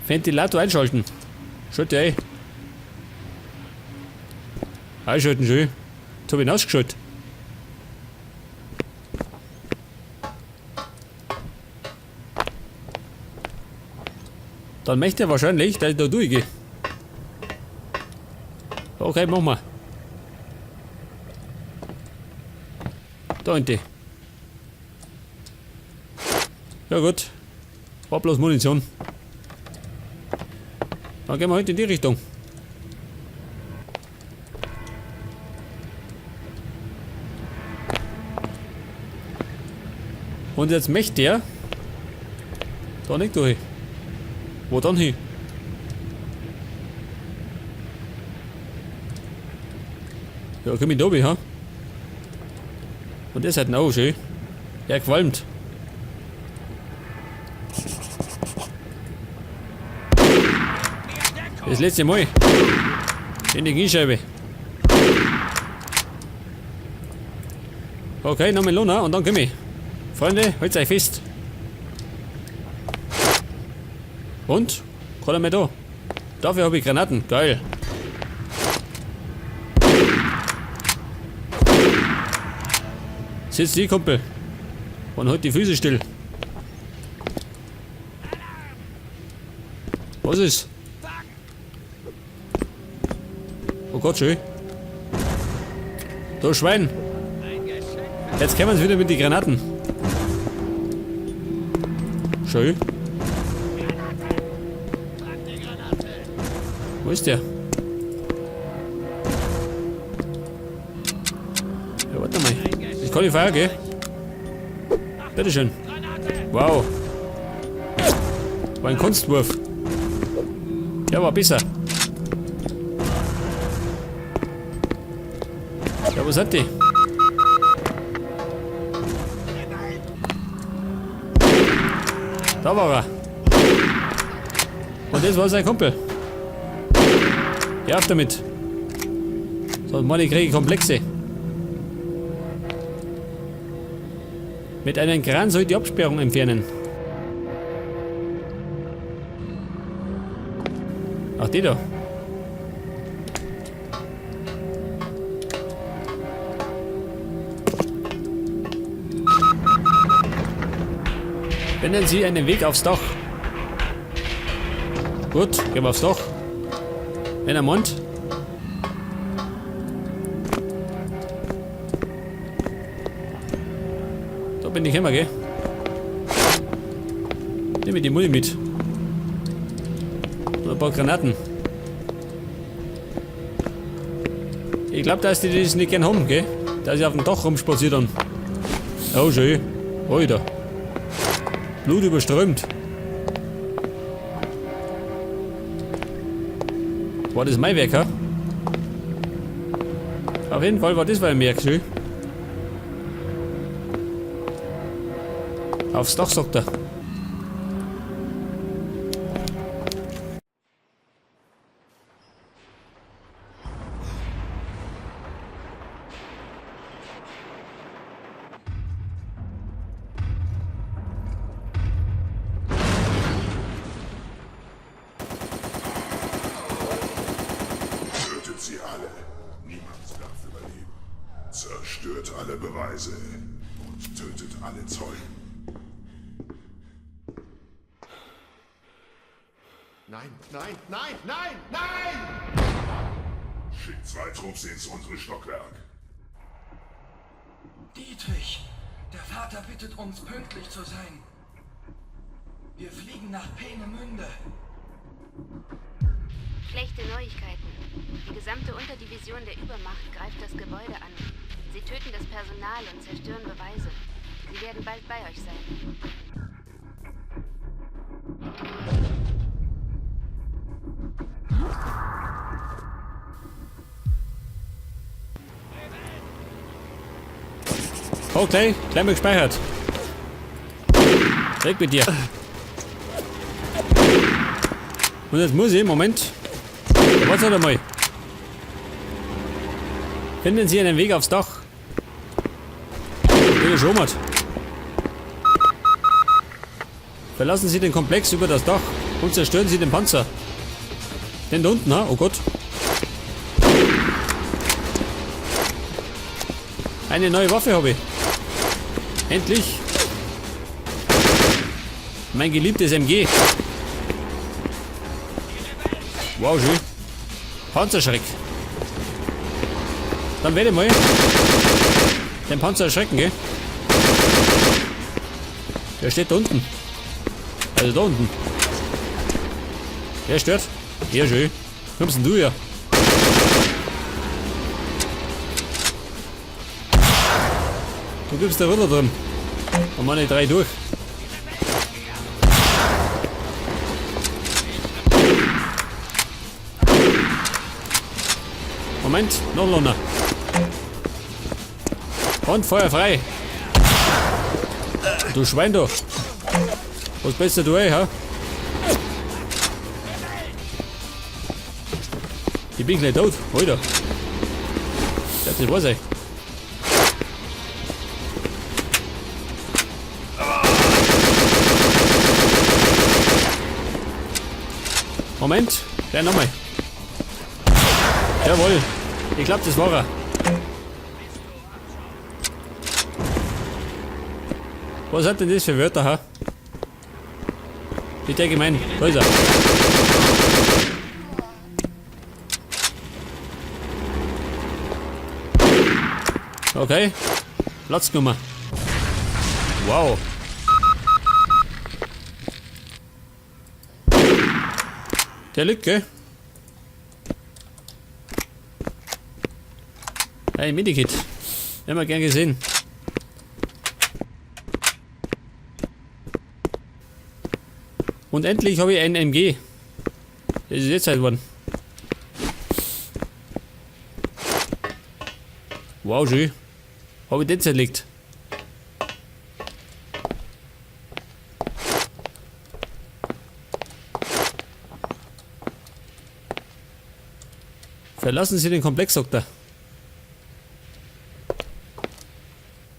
Ventilator einschalten. Schalte ein. Einschalten schön. Jetzt habe ich ihn ausgeschaltet. Dann möchte er wahrscheinlich, dass ich da durchgehe. Okay, mach mal. Da hinten. Ja gut. War bloß Munition. Dann gehen wir heute in die Richtung. Und jetzt möchte er da nicht durch. Wo dann hin? Ja, komm ich da oben, ha? Und das hat ihn auch schön. Er qualmt. Das letzte Mal. In die Gießscheibe. Okay, noch Melone und dann komm ich. Freunde, halt's euch fest. Und? Kann er mir da? Dafür habe ich Granaten. Geil. Sitz die, Kumpel. Und halt die Füße still. Was ist? Oh Gott, schön. Da Schwein. Jetzt kommen wir wieder mit den Granaten. Schön. Wo ist der? Ja, warte mal. Ich kann die Feuer, gell? Bitteschön. Wow. War ein Kunstwurf. Ja, war besser. Ja, wo sind die? Da war er. Und das war sein Kumpel. Ja, auf damit. Sonst mal, ich kriege Komplexe. Mit einem Kran soll ich die Absperrung entfernen. Ach, die da. Finden Sie einen Weg aufs Dach. Gut, gehen wir aufs Dach. In der Mund. Da bin ich immer, gell? Nehme die Muni mit. Und ein paar Granaten. Ich glaube, dass die das nicht gern haben, gell? Dass sie auf dem Dach rumspazieren. Oh, schön. Alter. Blut überströmt. War das mein Werk, ha? Auf jeden Fall war das ein Werk, schön. Aufs Dach, sagt er. Sie alle. Niemand darf überleben. Zerstört alle Beweise und tötet alle Zeugen. Nein, nein, nein, nein, nein! Schickt 2 Trupps ins untere Stockwerk. Dietrich, der Vater bittet uns, pünktlich zu sein. Wir fliegen nach Peenemünde. Schlechte Neuigkeiten. Die gesamte Unterdivision der Übermacht greift das Gebäude an. Sie töten das Personal und zerstören Beweise. Sie werden bald bei euch sein. Okay, gleich mal gespeichert. Weg mit dir. Und jetzt muss ich, Moment. Warte halt mal. Finden Sie einen Weg aufs Dach. Bitte schon mal. Verlassen Sie den Komplex über das Dach. Und zerstören Sie den Panzer. Den da unten, ha? Oh Gott. Eine neue Waffe habe ich. Endlich. Mein geliebtes MG. Wow, schön. Panzerschreck. Dann werde ich mal den Panzer erschrecken, gell? Der steht da unten. Also da unten. Der stört. Ja, schön. Kommst denn du ja? Du gibst da runter drin. Und meine 3 durch. Moment, noch Lohner. Und Feuer frei. Du Schwein doch. Was bist du, ey, ha? Ich bin gleich tot, Alter. Das war sein. Moment, der nochmal. Jawohl. Ich glaube, das war er. Was hat denn das für Wörter, ha? Ich denke, mein, da ist er. Okay. Platznummer. Wow. Der liegt, gell? Hey, Medikit. Hätten wir gern gesehen. Und endlich habe ich ein MG. Das ist jetzt halt geworden. Wow, schön. Habe ich den zerlegt. Verlassen Sie den Komplex, sagt er.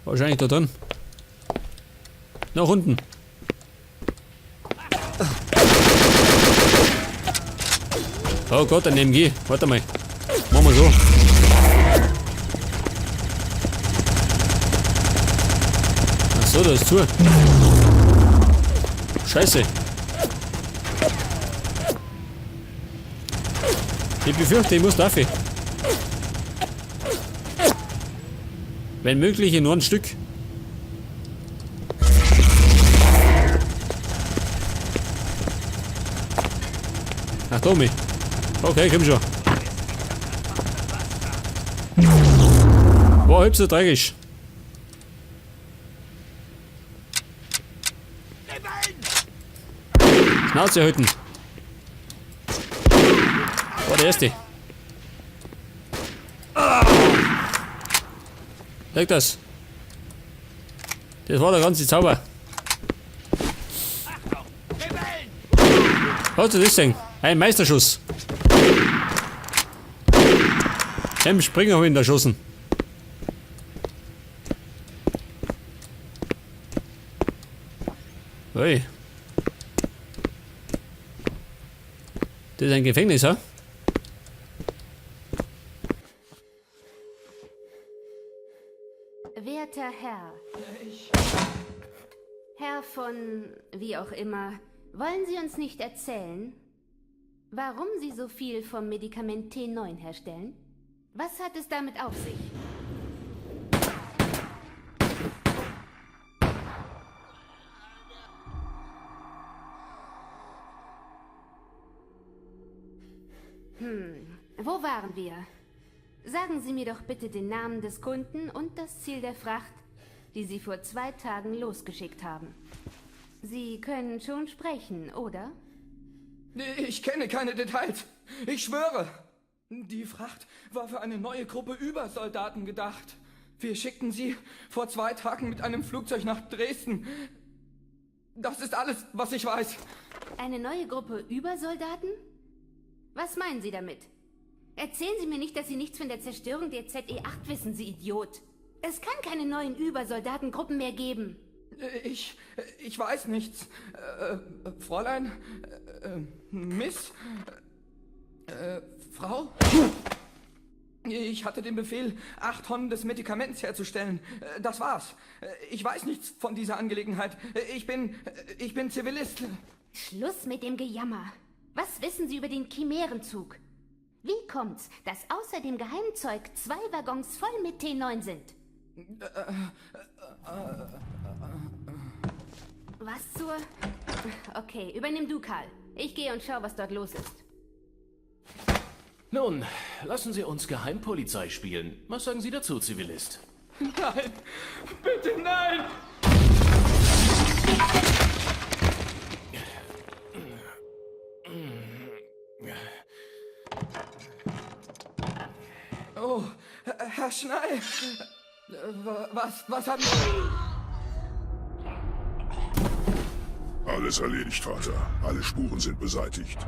Wahrscheinlich da drin. Nach unten. Oh Gott, ein MG. Warte mal. Machen wir so. Ach so, da ist zu. Scheiße. Ich befürchte, ich muss dafür. Wenn möglich, nur ein Stück. Ach, Tommy. Okay, komm schon. War halb so tragisch. Schnauze halten. War der erste. Leg das. Das war der ganze Zauber. Hast du das gesehen? Ein Meisterschuss. Dem Springer habe ich ihn erschossen. Ui. Das ist ein Gefängnis, ha? Werter Herr. Herr von wie auch immer, wollen Sie uns nicht erzählen, warum Sie so viel vom Medikament T9 herstellen? Was hat es damit auf sich? Wo waren wir? Sagen Sie mir doch bitte den Namen des Kunden und das Ziel der Fracht, die Sie vor 2 Tagen losgeschickt haben. Sie können schon sprechen, oder? Ich kenne keine Details. Ich schwöre. Die Fracht war für eine neue Gruppe Übersoldaten gedacht. Wir schickten sie vor 2 Tagen mit einem Flugzeug nach Dresden. Das ist alles, was ich weiß. Eine neue Gruppe Übersoldaten? Was meinen Sie damit? Erzählen Sie mir nicht, dass Sie nichts von der Zerstörung der ZE-8 wissen, Sie Idiot. Es kann keine neuen Übersoldatengruppen mehr geben. Ich weiß nichts. Fräulein? Miss? Frau? Ich hatte den Befehl, 8 Tonnen des Medikaments herzustellen. Das war's. Ich weiß nichts von dieser Angelegenheit. Ich bin Zivilist. Schluss mit dem Gejammer. Was wissen Sie über den Chimärenzug? Wie kommt's, dass außer dem Geheimzeug 2 Waggons voll mit T9 sind? Was zur... Okay, übernimm du, Karl. Ich gehe und schau, was dort los ist. Nun, lassen Sie uns Geheimpolizei spielen. Was sagen Sie dazu, Zivilist? Nein! Bitte nein! Oh, Herr Schnei! Was haben Sie... Alles erledigt, Vater. Alle Spuren sind beseitigt.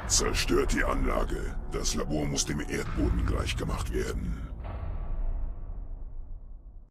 Zerstört die Anlage. Das Labor muss dem Erdboden gleichgemacht werden.